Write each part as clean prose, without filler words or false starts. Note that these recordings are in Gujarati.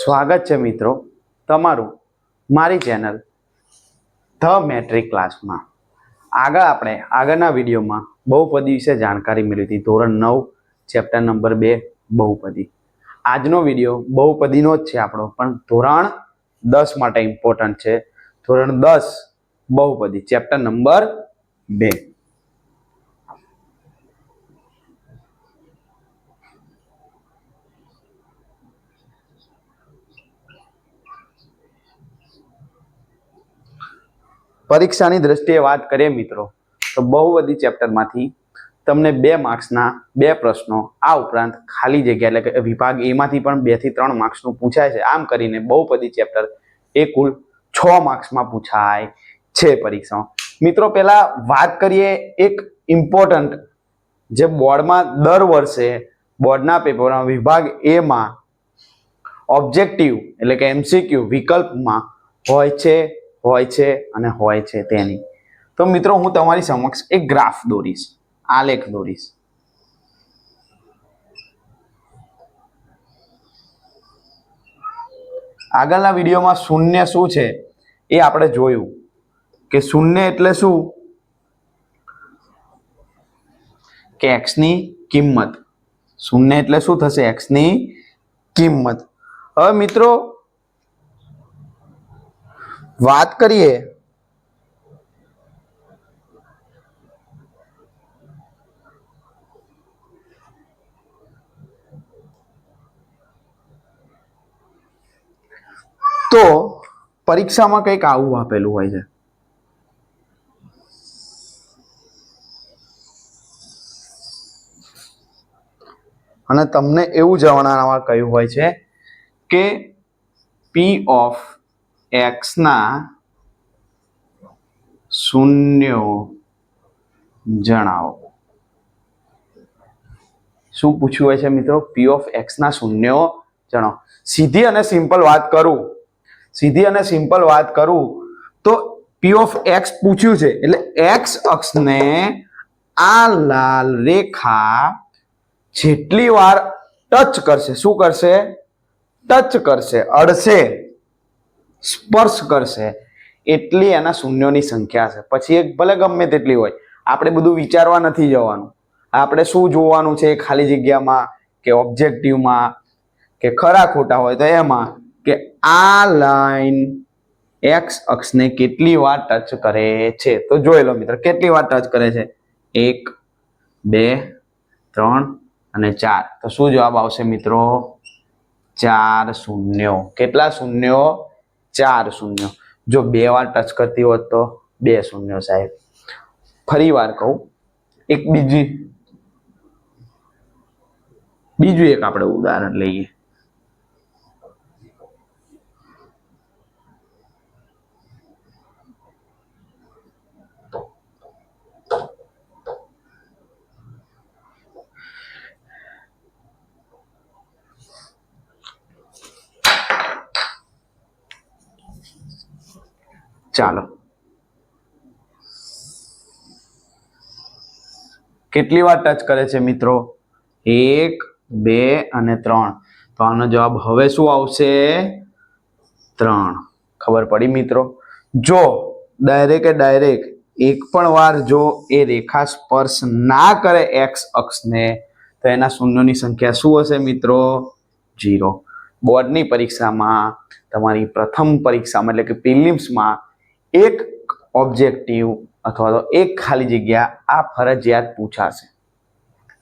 સ્વાગત છે મિત્રો તમારું મારી ચેનલ ધ મેટ્રિક ક્લાસમાં। આપણે આગળના વિડીયોમાં બહુપદી વિશે જાણકારી મેળવી હતી। ધોરણ 9 ચેપ્ટર નંબર 2 બહુપદી। આજનો વિડીયો બહુપદીનો જ છે આપણો, પણ ધોરણ 10 માટે ઇમ્પોર્ટન્ટ છે। ધોરણ 10 બહુપદી ચેપ્ટર નંબર 2। પરીક્ષાની દ્રષ્ટિએ વાત કરીએ મિત્રો તો બહુપદી ચેપ્ટરમાંથી તમને 2 માર્ક્સના 2 પ્રશ્નો, આ ઉપરાંત ખાલી જગ્યા એટલે કે વિભાગ એ માંથી પણ 2 થી 3 માર્ક્સનું પૂછાય છે। આમ કરીને બહુપદી ચેપ્ટર એ કુલ 6 માર્ક્સમાં પૂછાય છે પરીક્ષામાં। મિત્રો પહેલા વાત કરીએ એક ઇમ્પોર્ટન્ટ જે બોર્ડમાં દર વર્ષે બોર્ડના પેપરમાં વિભાગ એ માં ઓબ્જેક્ટિવ એટલે કે એમસીક્યુ વિકલ્પમાં હોય છે તેની। તો મિત્રો હું તમારી સમક્ષ એક ગ્રાફ દોરીશ, આલેખ દોરીશ। આગળના વિડીયોમાં શૂન્ય શું છે એ આપણે જોયું કે શૂન્ય એટલે શું કે x ની કિંમત। શૂન્ય એટલે શું થશે? x ની કિંમત। હવે મિત્રો વાત કરીએ તો પરીક્ષામાં કંઈક આવું આપેલું હોય છે। અને તમને એવું જણાવવામાં કહ્યું હોય છે કે p ઓફ x ના શૂન્યો જણાવો। શું પૂછ્યું હોય છે મિત્રો? p ઓફ x ના શૂન્યો જણાવો। સીધી અને સિમ્પલ વાત કરું તો p ઓફ x પૂછ્યું છે એટલે x અક્ષને આ લાલ રેખા જેટલી વાર ટચ કરશે, શું કરશે? ટચ કરશે, અડશે, સ્પર્શ કરશે એટલી એના શૂન્યોની સંખ્યા છે। પછી એક ભલે ગમે તેટલી હોય, આપણે બધું વિચારવા નથી જવાનું। આપણે શું જોવાનું છે ખાલી જગ્યામાં કે ઓબ્જેક્ટિવમાં કે ખરા ખોટા હોય તો એમાં કે આ લાઈન x અક્ષને કેટલી વાર ટચ કરે છે। તો જોઈ લો મિત્રો કેટલી વાર ટચ કરે છે? 1 2 3 અને 4। તો શું જવાબ આવશે મિત્રો? 4 શૂન્યો। કેટલા શૂન્યો? 4 શૂન્યો। જો 2 વાર ટચ કરતી હોત તો 2 શૂન્યો સાહેબ। ફરી વાર કહું, એક બીજું એક આપણે ઉદાહરણ લઈએ। ચાલો, કેટલી વાર ટચ કરે છે મિત્રો? 1 2 અને 3। તો આનો જવાબ હવે શું આવશે? 3। ખબર પડી મિત્રો? જો ડાયરેક્ટ એક પણ વાર જો એ રેખા સ્પર્શ ના કરે x અક્ષને તો એના શૂન્યોની સંખ્યા શું હશે મિત્રો? 0। બોર્ડની પરીક્ષામાં, તમારી પ્રથમ પરીક્ષામાં એટલે કે પ્રિલિમ્સમાં એક ઓબ્જેક્ટિવ અથવા તો એક ખાલી જગ્યા આ ફરજિયાત પૂછાશે।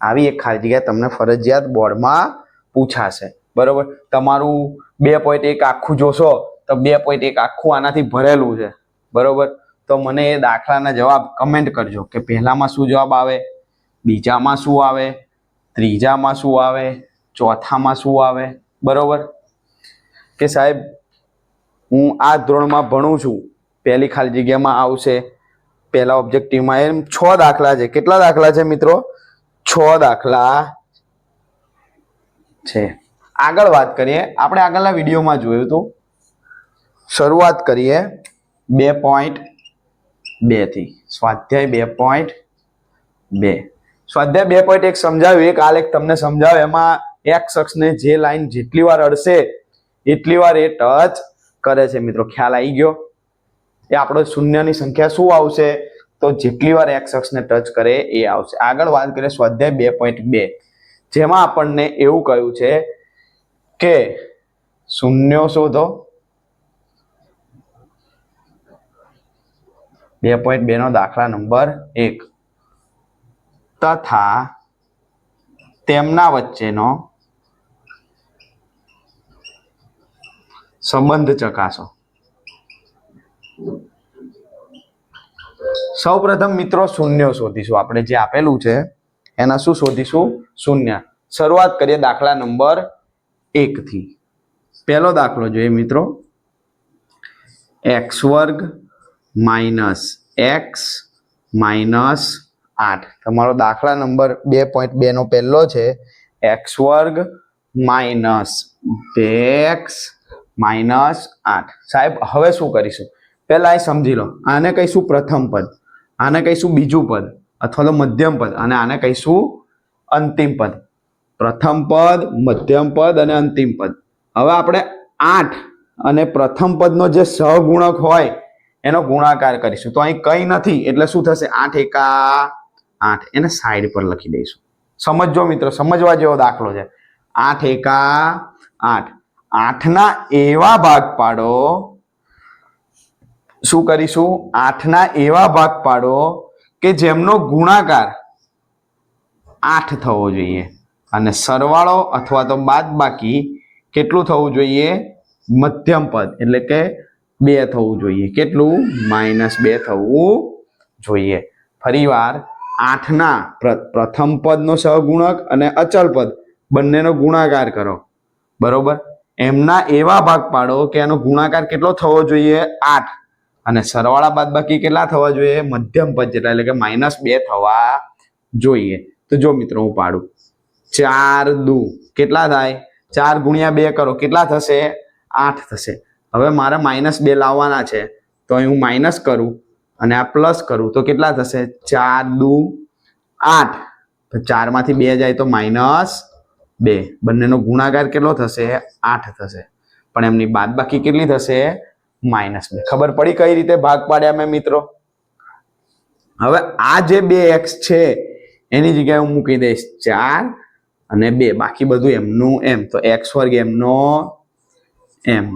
આવી એક ખાલી જગ્યા તમને ફરજિયાત બોર્ડમાં પૂછાશે, બરોબર? તમારું 2.1 આખું જોશો તો 2.1 આખું આનાથી ભરેલું છે, બરોબર? તો મને એ દાખલાના જવાબ કમેન્ટ કરજો કે પહેલામાં શું જવાબ આવે, બીજામાં શું આવે, ત્રીજામાં શું આવે, ચોથામાં શું આવે, બરોબર? કે સાહેબ હું આ ધોરણમાં ભણું છું, પહેલી ખાલી જગ્યામાં આવશે, પહેલા ઓબ્જેક્ટિવમાં એમ 6 દાખલા છે। કેટલા દાખલા છે મિત્રો? 6 દાખલા છે। આગળ વાત કરીએ, આપણે આગળના વિડીયોમાં જોયું હતું। શરૂઆત કરીએ 2.2 થી। સ્વાધ્યાય 2.2। સ્વાધ્યાય 2.1 સમજાવ્યું, એક આલેખ તમને સમજાવ્યો। એમાં x અક્ષને જે લાઈન જેટલી વાર અડશે એટલી વાર એ ટચ કરે છે મિત્રો. ખ્યાલ આવી ગયો? એ આપણો શૂન્યની સંખ્યા શું આવશે? તો જેટલી વાર એક્સ અક્ષને ટચ કરે એ આવશે. આગળ વાત કરીએ સ્વાધ્યાય 2.2, જેમાં આપણને એવું કહ્યું છે કે શૂન્યો શોધો. 2.2 નો દાખલા નંબર 1 તથા તેમના વચ્ચેનો સંબંધ ચકાસો. સૌપ્રથમ મિત્રો શૂન્યો શોધીશું. આપણે જે આપેલું છે એના શું શોધીશું? શૂન્ય. શરૂઆત કરીએ દાખલા નંબર 1 થી. પહેલો દાખલો જોઈએ મિત્રો, x વર્ગ માઇનસ x માઇનસ 8. તમારો દાખલા નંબર 2.2 નો પહેલો છે x વર્ગ માઇનસ 2x માઇનસ 8. સાહેબ હવે શું કરીશું? પહેલા એ સમજી લો. આને કહીશું પ્રથમ પદ, આને કહીશું બીજું પદ અથવા તો મધ્યમ પદ, અને આને કહીશું અંતિમ પદ. પ્રથમ પદ, મધ્યમ પદ અને અંતિમ પદ. હવે આપણે 8 અને પ્રથમ પદનો જે સહગુણક હોય એનો ગુણાકાર કરીશું. તો અહીં કંઈ નથી એટલે શું થશે? 8 એકા 8. એને સાઈડ પર લખી દઈશું. સમજો મિત્રો, સમજવા જેવો દાખલો છે. 8 એકા 8. 8 ના એવા ભાગ પાડો. શું કરીશું? 8 ના એવા ભાગ પાડો કે જેમનો ગુણાકાર 8 થવો જોઈએ અને સરવાળો અથવા તો બાદબાકી કેટલું થવું જોઈએ? મધ્યમ પદ એટલે કે 2 થવું જોઈએ. કેટલું? -2 થવું જોઈએ. ફરીવાર 8 ના પ્રથમ પદનો સહગુણક અને અચળ પદ બંનેનો ગુણાકાર કરો. બરોબર? એમના એવા ભાગ પાડો કે એનો ગુણાકાર કેટલો થવો જોઈએ? 8 અને સરવાળા બાદબાકી કેટલા થવા જોઈએ? મધ્યમ પદ જેટલા એટલે કે -2 થવા જોઈએ. તો જો મિત્રો હું પાડું, 4 દુ કેટલા થાય? 4 ગુણ્યા 2 કરો કેટલા થશે? 8 થશે. હવે મારે -2 લાવવાના છે તો અહીં હું માઇનસ કરું અને આ પ્લસ કરું તો કેટલા થશે? 4 દુ 8. તો 4 માંથી 2 જાય તો -2. બંનેનો ગુણાકાર કેટલો થશે? 8 થશે. પણ એમની બાદબાકી કેટલી થશે? -2. ખબર પડી કઈ રીતે ભાગ પાડ્યા મેં મિત્રો? હવે આ જે 2x છે એની જગ્યાએ હું મૂકી દઈશ 4 અને 2. બાકી બધું એમનું એમ. તો x વર્ગ એમનો એમ.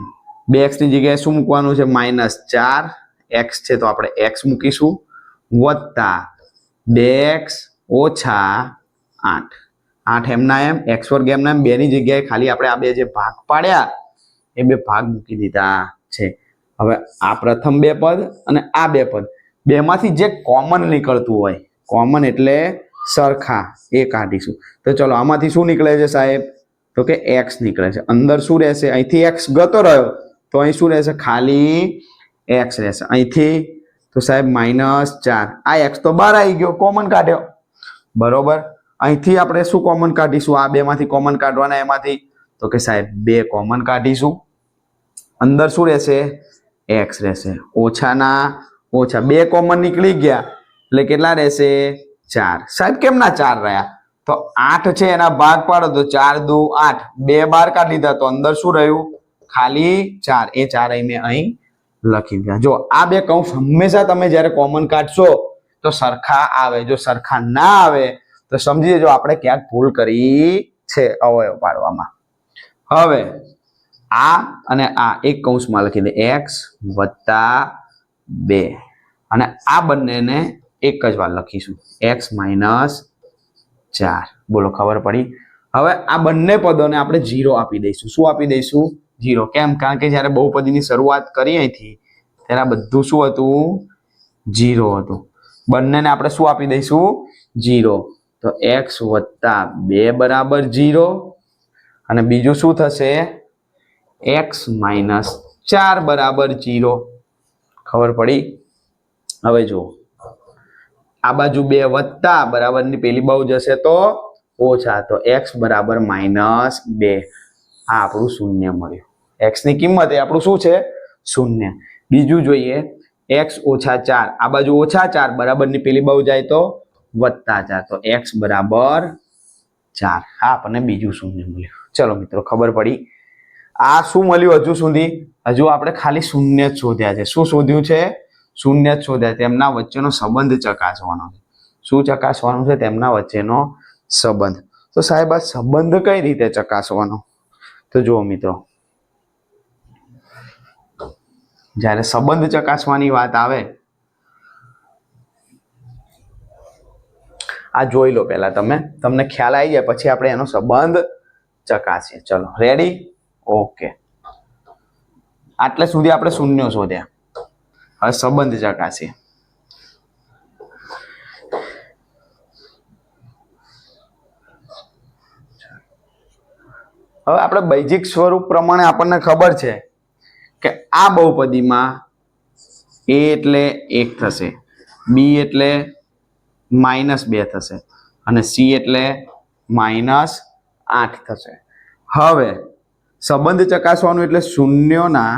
2x ની જગ્યાએ શું મૂકવાનું છે? -4. x છે તો આપણે x મૂકીશું વત્તા 2x ઓછા 8. 8 એમના એમ, x વર્ગ એમના એમ. 2 ની જગ્યાએ ખાલી આપણે આ બે જે ભાગ પાડ્યા એ બે ભાગ મૂકી દીધા છે. હવે આ પ્રથમ 2 પદ અને આ 2 પદ, બેમાંથી જે કોમન નીકળતું હોય, કોમન એટલે સરખા, એ કાઢીશું. તો ચલો આમાંથી શું નીકળે છે સાહેબ? તો કે x નીકળે છે. અંદર શું રહેશે? અહીંથી x ગતો રહ્યો તો અહીં શું રહેશે? ખાલી x રહેશે. અહીંથી તો સાહેબ -4. આ x તો બહાર આવી ગયો, કોમન કાઢ્યો. બરોબર? અહીંથી આપણે શું કોમન કાઢીશું? આ બેમાંથી કોમન કાઢવાના એમાંથી. તો કે સાહેબ 2 કોમન કાઢીશું. અંદર શું રહેશે? x રહેશે. ઓછાના ઓછા 2 કોમન નીકળી ગયા એટલે કેટલા રહેશે? 4. સાહેબ કેમ ના 4 રહ્યા? તો 8 છે એના ભાગ પાડો તો 4 દુ 8. 2 બહાર કાઢી દીધા તો અંદર શું રહ્યું? ખાલી 4. એ 4 મેં અહીં લખી દીધા. જો આ બે કૌંસ હંમેશા તમે જ્યારે કોમન કાઢશો તો સરખા આવે. જો સરખા ના આવે તો સમજી લેજો આપણે ક્યાંક ભૂલ કરી છે અવયવ પાડવામાં. હવે આ અને આ એક કૌંસમાં લખી દે x વત્તા 2 અને આ બંનેને એક જ વાર લખીશું x -4. બોલો ખબર પડી? હવે આ બંને પદોને આપણે 0 આપી દઈશું. શું આપી દઈશું? 0. કેમ? કારણ કે જ્યારે બહુપદીની શરૂઆત કરી અહીંથી ત્યારે બધું શું હતું? 0 હતું. બંનેને આપણે શું આપી દઈશું? 0. તો x વત્તા 2 બરાબર 0 અને બીજું શું થશે? x -4 બરાબર 0. ખબર પડી? હવે જુઓ, આ બાજુ 2 વત્તા બરાબરની પેલી બાજુ જશે તો ઓછા. તો x બરાબર -2. આ આપણું શૂન્ય મળ્યું. x ની કિંમત એ આપણું શું છે? શૂન્ય. બીજું જોઈએ x -4. આ બાજુ -4 બરાબરની પેલી બાજુ જાય તો +4. તો x બરાબર 4. હા આપણને બીજું શૂન્ય મળ્યું. ચલો મિત્રો ખબર પડી? આ શું મળ્યું હજુ સુધી? હજુ આપણે ખાલી શૂન્ય જ શોધ્યા છે. શું શોધ્યું છે? શૂન્ય જ શોધ્યા. તેમના વચ્ચેનો સંબંધ ચકાસવાનો છે. શું ચકાસવાનું છે? તેમના વચ્ચેનો સંબંધ. તો સાહેબ આ સંબંધ કઈ રીતે ચકાસવાનો? તો જુઓ મિત્રો, જ્યારે સંબંધ ચકાસવાની વાત આવે, આ જોઈ લો પહેલા તમને ખ્યાલ આવી જાય પછી આપણે એનો સંબંધ ચકાસીએ. ચલો રેડી? ઓકે. આટલે સુધી આપણે શૂન્ય શોધ્યા. હવે સંબંધ ચકાસીએ. હવે આપણે બૈજિક સ્વરૂપ પ્રમાણે આપણને ખબર છે કે આ બહુપદીમાં a એટલે 1 થશે, b એટલે -2 થશે અને c એટલે -8 થશે. હવે સંબંધ ચકાસવાનું એટલે શૂન્યોના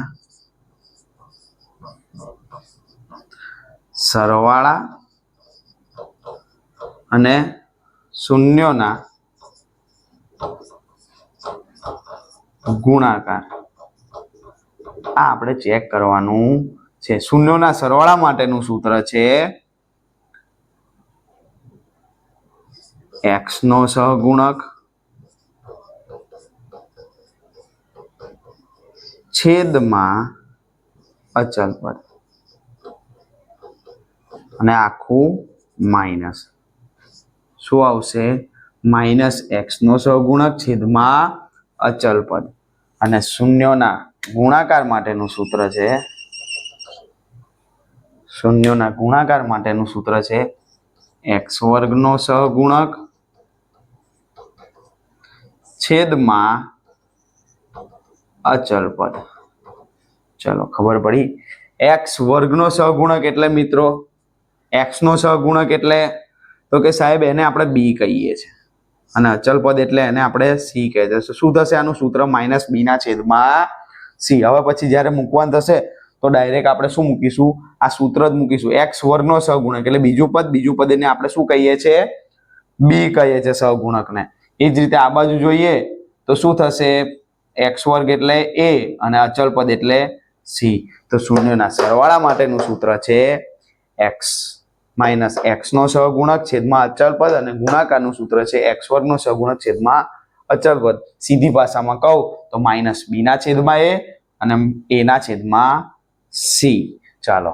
સરવાળા અને શૂન્યોના ગુણાકાર આ આપણે ચેક કરવાનું છે. શૂન્યોના સરવાળા માટેનું સૂત્ર છે x નો સહગુણક છેદમાં અચલ પદ અને આખું માઇનસ. શું આવશે? -x નો સહગુણક છેદમાં અચલ પદ અને શૂન્યોના ગુણાકાર માટેનું સૂત્ર છે x વર્ગનો સહગુણક છેદમાં અચલ પદ. ચલો ખબર પડી? x વર્ગનો સહગુણક એટલે મિત્રો x નો સહગુણક એટલે તો કે સાહેબ એને આપણે b કહીએ છીએ અને અચલ પદ એટલે એને આપણે c કહીએ છીએ. શું થશે? આનું સૂત્ર -b ના છેદમાં c. હવે પછી જ્યારે મૂકવાનું થશે તો ડાયરેક્ટ આપણે શું મૂકીશું? આ સૂત્ર જ મૂકીશું. x વર્ગનો સહગુણક એટલે બીજું પદ એને આપણે શું કહીએ છીએ? b કહીએ છીએ સહગુણકને. એ જ રીતે આ બાજુ જોઈએ તો શું થશે? x વર્ગ એટલે a અને અચલ પદ એટલે c. તો શૂન્યના સરવાળા માટેનું સૂત્ર છે x - x નો સહગુણક છેદમાં અચલ પદ અને ગુણાકારનું સૂત્ર છે x વર્ગનો સહગુણક છેદમાં અચલ પદ. સીધી ભાષામાં કહું તો -b ના છેદમાં a અને a ના છેદમાં c. ચાલો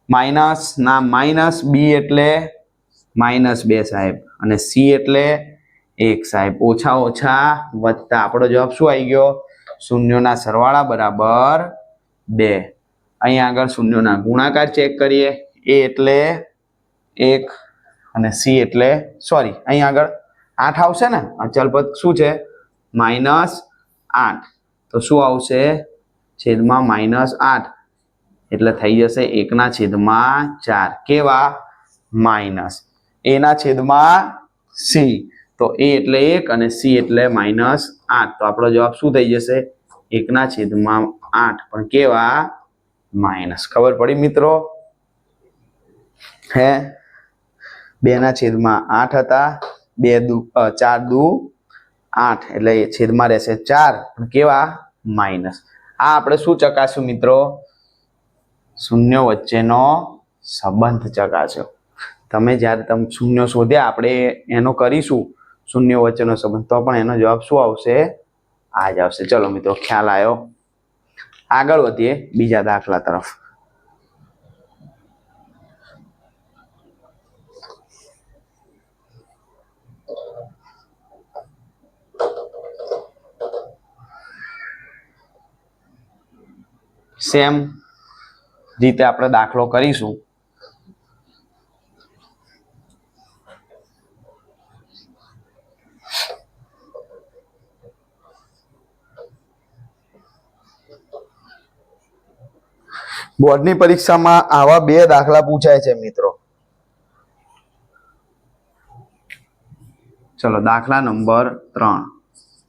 માઇનસ ના માઇનસ, b એટલે -2 સાહેબ અને c એટલે 1 સાહેબ. ઓછા ઓછા વત્તા આપણો જવાબ શું આવી ગયો? શૂન્યોના સરવાળા બરાબર 2. અહીંયા આગળ શૂન્યોના ગુણાકાર ચેક કરીએ. a એટલે 1 અને c એટલે અહીંયા આગળ 8 આવશે ને? અચલ પદ શું છે? -8. તો શું આવશે? છેદમાં -8 એટલે થઈ જશે 1/4. કેવા? માઇનસ. a ના છેદમાં c. તો a એટલે 1 અને c એટલે -8. તો આપણો જવાબ શું થઈ જશે? 1/8 પણ કેવા? માઇનસ. ખબર પડી મિત્રો? હે 2/8 હતા. 4 દુ 8 એટલે છેદમાં રહેશે 4 પણ કેવા? માઇનસ. આ આપણે શું ચકાસ્યું મિત્રો? શૂન્યો વચ્ચેનો સંબંધ ચકાસ્યો. જ્યારે તમે શૂન્ય શોધ્યા આપણે એનો કરીશું શૂન્યો વચ્ચેનો સંબંધ તો પણ એનો જવાબ શું આવશે? આ જ આવશે. ચલો મિત્રો ખ્યાલ આવ્યો. આગળ વધીએ બીજા દાખલા તરફ. સેમ રીતે આપણે દાખલો કરીશું. બોર્ડની પરીક્ષામાં આવા 2 દાખલા પૂછાય છે મિત્રો. ચલો દાખલા નંબર 3.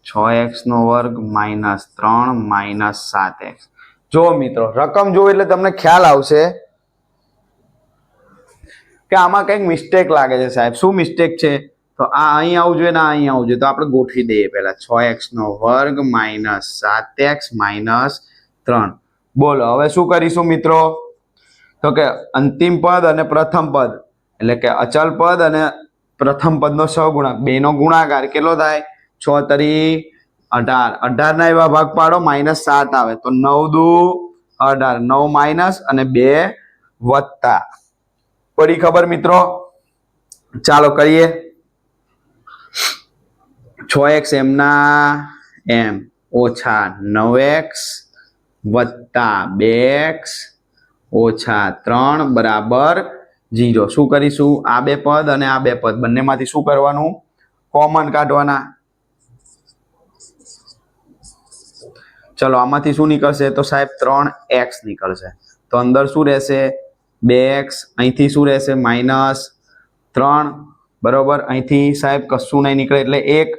6x નો વર્ગ -3 7x. જો મિત્રો રકમ જો એટલે તમને ખ્યાલ આવશે કે આમાં કંઈક મિસ્ટેક લાગે છે સાહેબ. શું મિસ્ટેક છે? તો આ અહીં આવવું જોઈએ ને આ અહીં આવવું જોઈએ, તો આપણે ગોઠવી દઈએ પહેલા 6x² માઇનસ 7x માઇનસ 3. બોલો હવે શું કરીશું મિત્રો? તો કે અંતિમ પદ અને પ્રથમ પદ એટલે કે અચલ પદ અને પ્રથમ પદનો સહગુણક બેનો ગુણાકાર કેટલો થાય? 6 તરી 18. 18 ના એવા ભાગ પાડો -7 આવે તો 9 દુ 18, 9 માઇનસ અને 2 વત્તા. પડી ખબર મિત્રો? ચાલો કરીએ. 6x એમના એમ ઓછા 9x વત્તા 2x ઓછા 3 બરાબર 0. શું કરીશું? આ બે પદ અને આ બે પદ બંનેમાંથી શું કરવાનું? કોમન કાઢવાના. ચલો આમાંથી શું નીકળશે? તો સાહેબ 3x નીકળશે. તો અંદર શું રહેશે? 2x. અહીંથી શું રહેશે? -3 બરોબર. અહીંથી સાહેબ કશું નહીં નીકળે એટલે 1.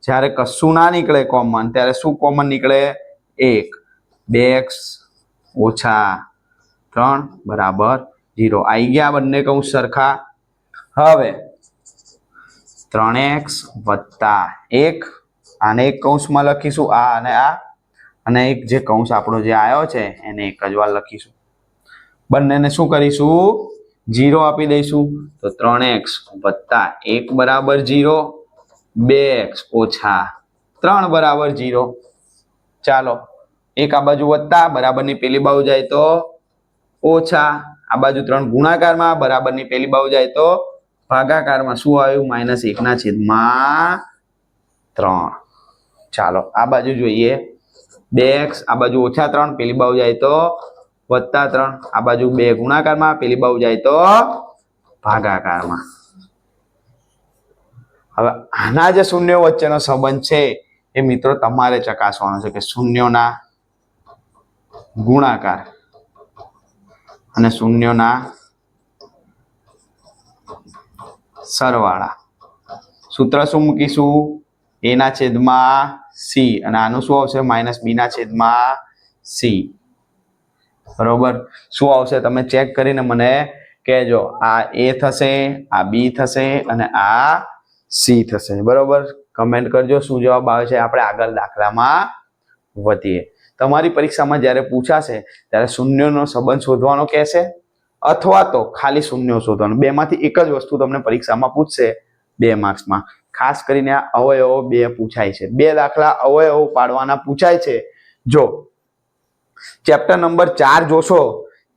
જ્યારે કશું ના નીકળે કોમન ત્યારે શું કોમન નીકળે? 1. 2x ઓછા 3 બરાબર 0. આવી ગયા બંને કૌંસ સરખા. હવે 3x વત્તા 1 આને એક કૌંસમાં લખીશું, આ અને આ, અને એક જે કૌંસ આપણો જે આવ્યો છે એને એક જ વાર લખીશું. બંનેને શું કરીશું? 0 આપી દઈશું. તો 3x વત્તા 1 બરાબર 0, 2x ઓછા 3 બરાબર 0. ચાલો એક આ બાજુ વત્તા બરાબરની પેલી બાજુ જાય તો ઓછા, આ બાજુ 3 ગુણાકારમાં બરાબરની પેલી બાજુ જાય તો ભાગાકારમાં. શું આવ્યું? -1/3. ચાલો આ બાજુ જોઈએ. 2x આ બાજુ ઓછા 3 પેલી બાજુ જાય તો +3, આ બાજુ 2 ગુણાકારમાં પેલી બાજુ જાય તો ભાગાકારમાં. હવે આના જે શૂન્યો વચ્ચેનો સંબંધ છે એ મિત્રો તમારે ચકાસવાનો છે કે શૂન્યોના ગુણાકાર અને શૂન્યોના સરવાળા. સૂત્ર શું મૂકીશું? a/c અને આનું શું આવશે? -b/c. બરોબર. શું આવશે તમે ચેક કરીને મને કહેજો. આ a થશે, આ b થશે અને આ c થશે. બરોબર. કમેન્ટ કરજો શું જવાબ આવે છે. આપણે આગળ દાખલામાં વધીએ. તમારી પરીક્ષામાં જ્યારે પૂછાશે ત્યારે શૂન્યનો સંબંધ શોધવાનો કહેશે અથવા તો ખાલી શૂન્યો શોધવાનો. બેમાંથી એક જ વસ્તુ તમને પરીક્ષામાં પૂછશે 2 માર્ક્સમાં. ખાસ કરીને આ અવયવો 2 પૂછાય છે. 2 દાખલા અવયવો પાડવાના પૂછાય છે. જો ચેપ્ટર નંબર 4 જોશો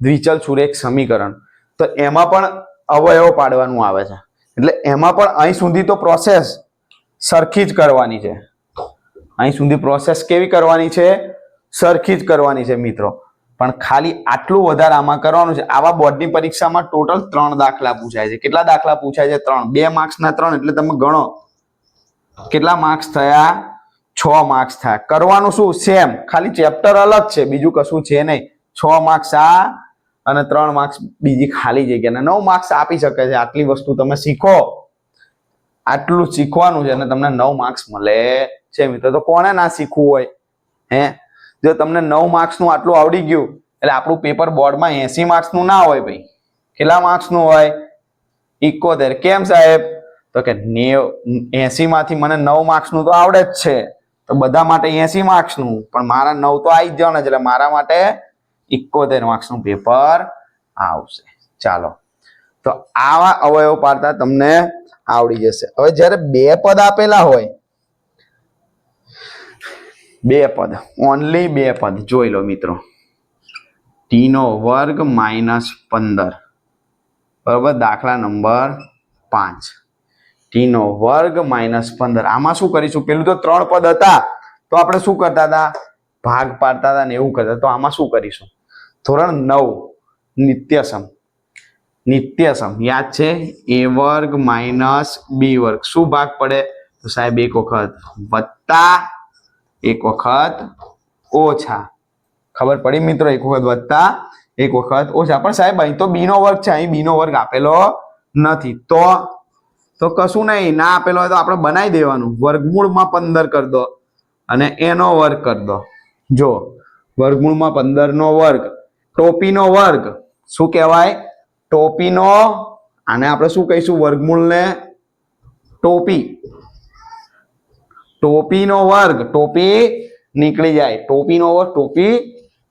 દ્વિચલ સુરેખ સમીકરણ, તો એમાં પણ અવયવો પાડવાનું આવે છે. એટલે એમાં પણ અહીં સુધી તો પ્રોસેસ સરખી જ કરવાની છે. અહીં સુધી પ્રોસેસ કેવી કરવાની છે? સરખી જ કરવાની છે મિત્રો. પણ ખાલી આટલું વધારે આમાં કરવાનું છે. આવા બોર્ડની પરીક્ષામાં ટોટલ 3 દાખલા પૂછાય છે. કેટલા દાખલા પૂછાય છે? 3. 2 માર્ક્સના 3 એટલે તમે ગણો કેટલા માર્ક્સ થયા? 6 માર્ક્સ થયા. કરવાનું શું? સેમ, ખાલી ચેપ્ટર અલગ છે, બીજું કશું છે નહીં. 6 માર્ક્સ આ અને 3 માર્ક્સ બીજી ખાલી જગ્યા. 9 માર્ક્સ આપી શકે છે. આટલી વસ્તુ તમે શીખો, આટલું શીખવાનું છે અને તમને 9 માર્ક્સ મળે છે મિત્રો. તો કોને ના શીખવું હોય? હે, જો તમને 9 માર્ક્સનું આટલું આવડી ગયું એટલે આપણું પેપર બોર્ડમાં 80 માર્ક્સનું ના હોય ભાઈ. કેટલા માર્ક્સનું હોય? 71. કેમ સાહેબ? તો કે 80 માંથી મને 9 માર્ક્સનું તો આવડે જ છે, તો બધા માટે 80 માર્ક્સનું, પણ મારા 9 તો આવી જ જવાના છે એટલે મારા માટે 71 માર્ક્સનું પેપર આવશે. ચાલો, તો આવા અવયવ પાડતા તમને આવડી જશે. હવે જ્યારે 2 પદ આપેલા હોય, 2 પદ, ઓનલી 2 પદ જોઈ લો મિત્રો. t² -15. બરોબર. દાખલા નંબર 5. t² -15. આમાં શું કરીશું? પેલું તો 3 પદ હતા તો આપણે શું કરતા હતા? ભાગ પાડતા હતા ને એવું કરતા. તો આમાં શું કરીશું? ધોરણ 9 નિત્યસમ યાદ છે? a² -b². શું ભાગ પડે? તો સાહેબ એક વખત વત્તા, એક વખત ઓછા. ખબર પડી મિત્રો? એક વખત વત્તા, એક વખત ઓછા. પણ સાહેબ અહીં તો b² છે, અહીં b² આપેલો નથી. તો કશું નહીં, ના આપેલો હોય તો આપણે બનાવી દેવાનું. વર્ગમૂળમાં 15 કરી દો અને એનો વર્ગ કરી દો. જો વર્ગમૂળમાં 15 નો વર્ગ, ટોપીનો વર્ગ. શું કહેવાય? ટોપીનો. આને આપણે શું કહીશું? વર્ગમૂળને ટોપી, ટોપીનો વર્ગ, ટોપી નીકળી જાય, ટોપીનો વર્ગ, ટોપી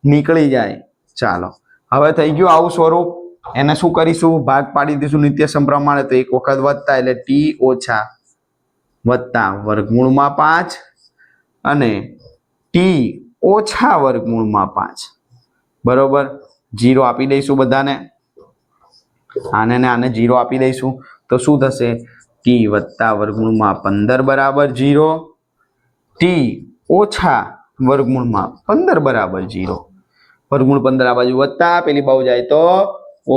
નીકળી જાય. ચાલો હવે થઈ ગયું આવું સ્વરૂપ. એને શું કરીશું? ભાગ પાડી દઈશું નિત્યસમ પ્રમાણે. તો એક વખત વત્તા એટલે ટી ઓછા વત્તા વર્ગમૂળમાં 5 અને ટી ઓછા વર્ગમૂળમાં 5 બરોબર. 0 આપી દઈશું બધાને, આને ને આને 0 આપી દઈશું. તો શું થશે? ટી વત્તા વર્ગમૂળમાં 15 બરાબર 0, ટી ઓછા વર્ગમૂળમાં 15 બરાબર 0. વર્ગમૂળ 15 આ બાજુ વત્તા, પેલી બાજુ જાય તો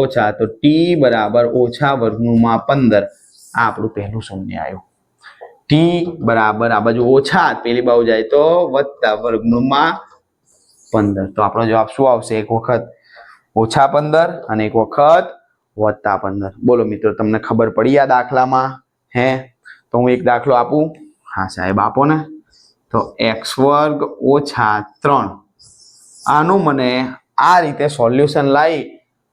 ઓછા. તો ટી બરાબર ઓછા વર્ગમૂળમાં 15. આ આપણું પહેલું શૂન્ય આવ્યું. ટી બરાબર આ બાજુ ઓછા, પેલી બાજુ જાય તો વત્તા વર્ગમૂળમાં 15. તો આપણો જવાબ શું આવશે? એક વખત ઓછા 15 અને એક વખત વત્તા 15. બોલો મિત્રો, તમને ખબર પડી આ દાખલામાં? હે તો હું એક દાખલો આપું. હા સાહેબ આપો ને. તો x વર્ગ ઓછા 3, આનું મને આ રીતે સોલ્યુશન લાવી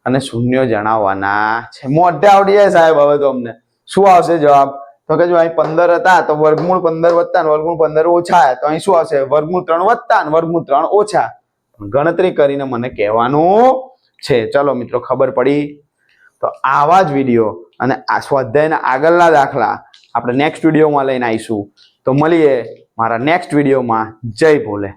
અને શૂન્ય જણાવવાના છે. મોઢે આવડી જાય સાહેબ. હવે તો અમને શું આવશે જવાબ? તો કે જો અહીં 15 હતા તો વર્ગમૂળ 15 વત્તા ને વર્ગમૂળ 15 ઓછા, તો અહીં શું આવશે? વર્ગમૂળ 3 વત્તા ને વર્ગમૂળ 3 ઓછા. ગણતરી કરીને મને કહેવાનું છે. ચલો મિત્રો, ખબર પડી? તો આવા જ વિડીયો અને આ સ્વાધ્યાયના આગળના દાખલા આપણે નેક્સ્ટ વિડીયોમાં લઈને આવીશું. તો મળીએ મારા નેક્સ્ટ વિડીયોમાં. જય ભોલે.